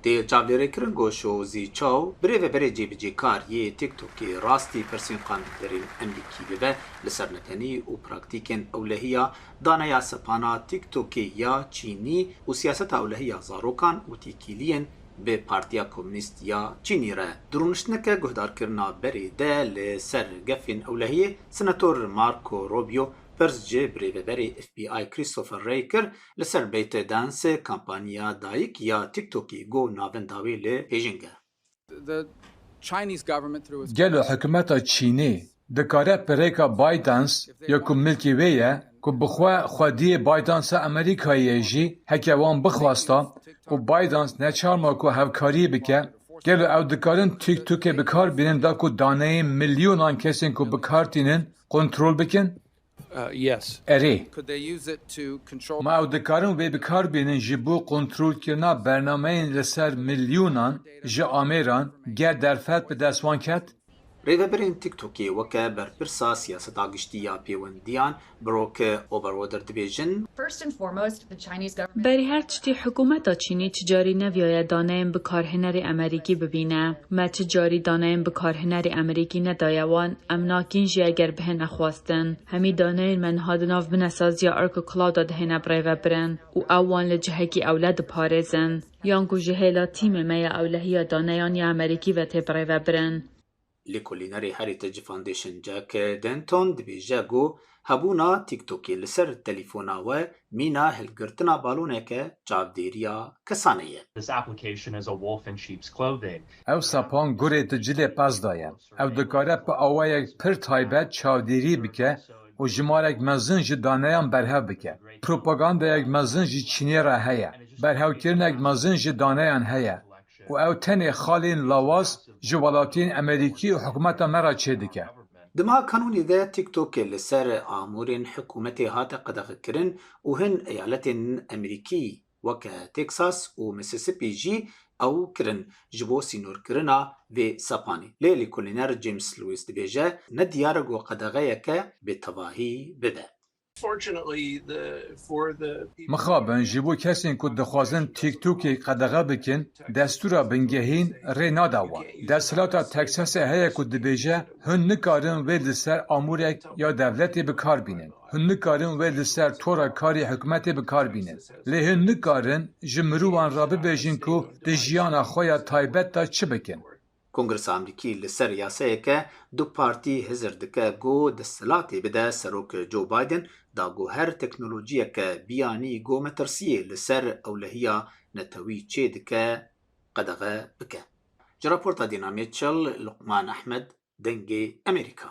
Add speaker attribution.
Speaker 1: دی چاولری کرنگو شو زی چاو بری بری جی کار یه تیک توکی راستی پرسین قاندرین امریکی ببه لسرنتنی و پراکتیکن اولهیا دانیا سپانا تیک توکی یا چینی و سیاست اولهیا زاروکان و تیکیلین به پارتیا کمونیست یا چینی را درونشتنکه گهدار کرنا بری ده لسر گفین اولهی سناتور مارکو روبیو پرس جه بری اف بی آی کریستوفر ریکر لسر بیت دانس کمپانیا دایک یا تیک توکی گو ناونداوی لی پیجنگه.
Speaker 2: گلو حکومت چینی دکاره پریکا بایدنس یا که ملکی ویه که بخواه خودی بایدنس امریکایی جی هکوان بخواستا و بایدنس نچار ما که هفکاری بکه گلو او دکارن تیک توک بکار بینن دا که دانه میلیونان کسین که بکار تینن کنترول بکن؟ اره ما او دکارن وی بکار بینن جبو کنترول کرنا برنامه این لسر میلیونان جا آمیران گر درفت به دستوان کت؟
Speaker 1: ریوبرین تیک توکی وکه برپرسا سیاست آگشتی یا پیوندیان بروک اوبرودر دیویژن.
Speaker 3: بری هر چتی حکومت چینی تجاری نویای دانه بکارهنر امریکی ببینه ما تجاری دانه بکارهنر امریکی ندایوان امناکین جی اگر به نخواستن همی دانه من هادناف بنساز یا ارک کلاود دهنه ریوبرین و اوان لجهکی اولاد پارزن یانگو جهیلا تیم میا اولهی دانه یا امریکی و تب ریوبرین.
Speaker 1: لکولینری هریتج فاندیشن جاک دنتون دبیجه گو هبونا تیک توکی لسر تلیفونا و مینا هلگرتنا بالونه که چاودیریا کسانیه.
Speaker 2: او سپان گوره تجلی پس دایم. او دکاره پا آوه پر تایبت چاودیری بکه و جمارک مزن جی دانیان برهو بکه. پروپاگاندا یک مزن جی چینی را هیا. برهو کرن یک مزن جی دانیان هیا. و او تنی خالین لاواز جوالاتین امریکی و حکومت مرا چه دکه.
Speaker 1: دما قانونی ده تیک توک لسر آمورین حکومتی هات قدغ کرن و هن ایالت امریکی وکه تکساس و میسیسیپی جی او کرن جبو سینور کرنا و سپانی. لیلی کولینر جیمز لویس دبیجه ندیارگو قدغه یکه به تواهی بده.
Speaker 2: مخابن جبو کسین که دخوازن تیک توکی قدغه بکن دستورا بنگهین ری ناداوان. دستلاتا تکساس هیا که دبیجه هن نکارن وید سر آمورک یا دولتی بکار بینن. هن نکارن وید سر طور کاری حکمتی بکار بینن. لی هن نکارن جمروان را ببیجن که دجیانا خویا تایبت دا چه بکن.
Speaker 1: کنگرس امریکی لسر یاسه که دو پارتی هزر دکه گو دستلاتی بده سروک جو بایدن دا گو هر تکنولوژی که بیانی گو مترسیه لسر اولهیا نتوی چه دکه قدغه بکه. جراپورتا دینامیت چل لقمان احمد دنگی امریکا.